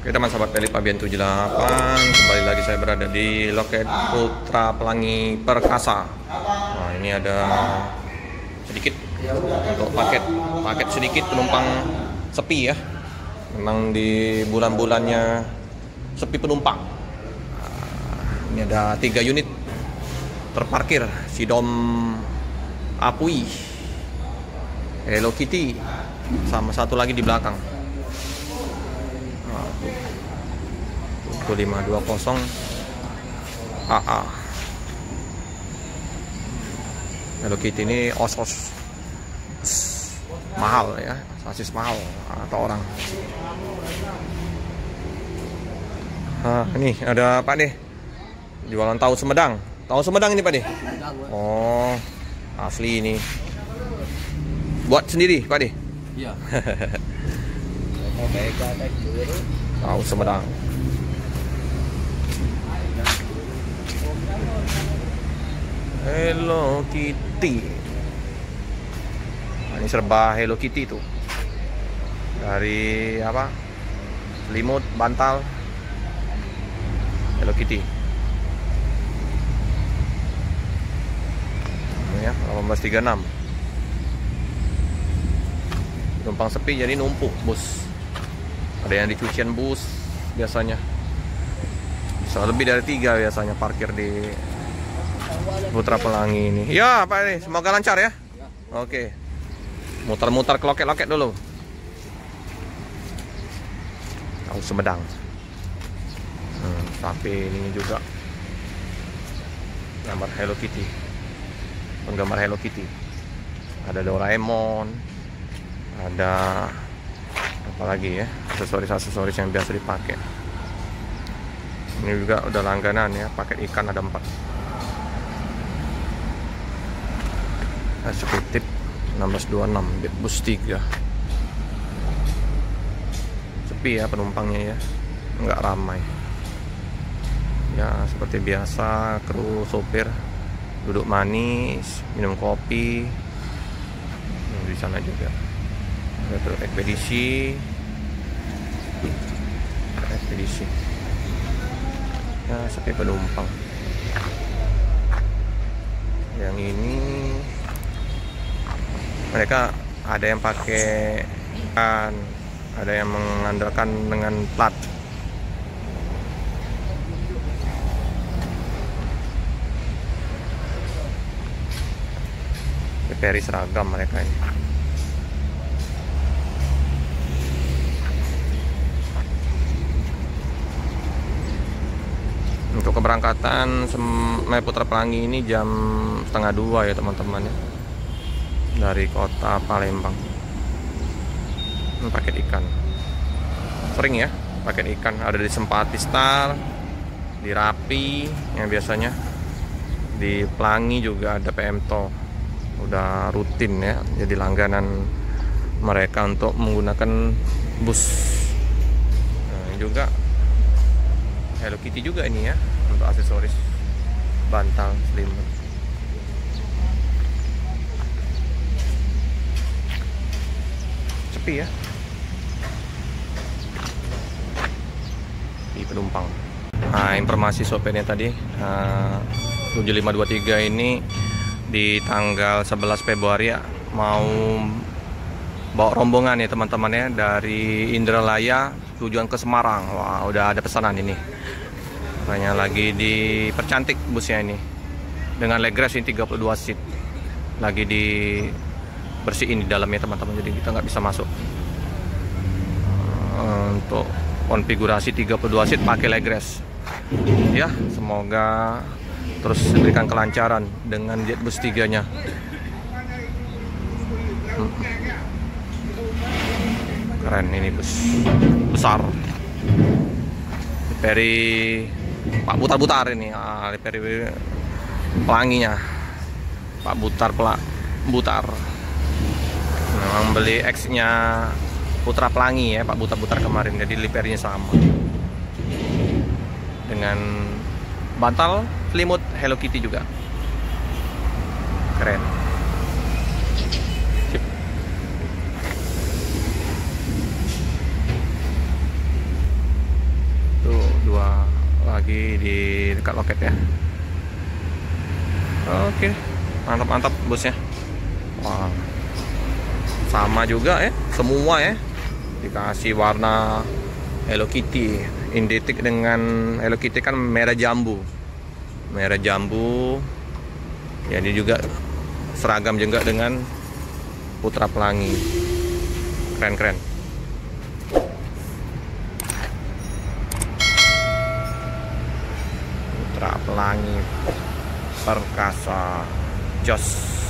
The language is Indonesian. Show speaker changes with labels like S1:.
S1: Oke teman sahabat Pelip Pabian 78, kembali lagi saya berada di loket Putra Pelangi Perkasa. Nah ini ada sedikit untuk paket sedikit penumpang sepi ya. Memang di bulan-bulannya sepi penumpang. Nah, ini ada 3 unit terparkir, Sidom Apui, Hello Kitty, sama satu lagi di belakang. 520 AA. Hello Kitty ini os mahal ya, sasis mahal atau orang. Ini ada Pak deh, jualan tahu Sumedang. Tahu Sumedang ini Pak deh. Oh, asli ini. Buat sendiri Pak deh.
S2: Iya.
S1: Tahu Sumedang. Hello Kitty. Nah, ini serba Hello Kitty tuh. Dari apa? Selimut, bantal. Hello Kitty. Ini ya, 1836. Penumpang sepi jadi numpuk bus. Ada yang di cucian bus biasanya. Bisa lebih dari 3 biasanya parkir di Putra Pelangi ini. Ya Pak ini, semoga lancar ya. Oke. Muter-muter ke loket-loket dulu. Tahu Sumedang. Tapi ini juga gambar Hello Kitty. Penggambar Hello Kitty. Ada Doraemon. Ada apa lagi ya? Aksesoris-aksesoris yang biasa dipakai. Ini juga udah langganan ya, paket ikan ada 4. Eksekutif 1626 bus 3. Sepi ya penumpangnya ya, nggak ramai ya, seperti biasa. Kru sopir duduk manis minum kopi. Di sana juga ada truk ekspedisi ya, sepi penumpang. Yang ini mereka ada yang pakai kan, ada yang mengandalkan dengan plat. PPRI seragam mereka ini. Untuk keberangkatan Putra Pelangi ini jam 1:30 ya teman-teman ya, dari kota Palembang. Paket ikan sering ya, paket ikan ada di Sempati Star, di Rapi yang biasanya, di Pelangi juga ada PMTO, udah rutin ya, jadi langganan mereka untuk menggunakan bus. Nah, ini juga Hello Kitty juga ini ya, untuk aksesoris bantal, selimut. Sepi ya, di penumpang. Nah, informasi sopirnya tadi 7523 ini di tanggal 11 Februari ya, mau bawa rombongan ya teman-teman ya, dari Indralaya tujuan ke Semarang. Wah, udah ada pesanan ini. Makanya lagi dipercantik busnya ini dengan leggres ini 32 seat. Lagi di bersihin di dalamnya teman-teman, jadi kita nggak bisa masuk. Untuk konfigurasi 32 seat pakai leggres ya, semoga terus diberikan kelancaran dengan jet bus 3 nya. Keren ini bus besar, dari Pak Butar ini, dari Pelanginya Pak Butar. Memang beli X-nya Putra Pelangi ya, Pak Butar kemarin, jadi lipernya sama dengan bantal, selimut Hello Kitty juga. Keren. Sip. lagi di dekat loket ya. Oke, mantap bosnya. Wah, sama juga ya, semua ya. Dikasih warna Hello Kitty. Identik dengan Hello Kitty kan merah jambu. Merah jambu. Ya, ini juga seragam juga dengan Putra Pelangi. Keren. Putra Pelangi Perkasa. Jos.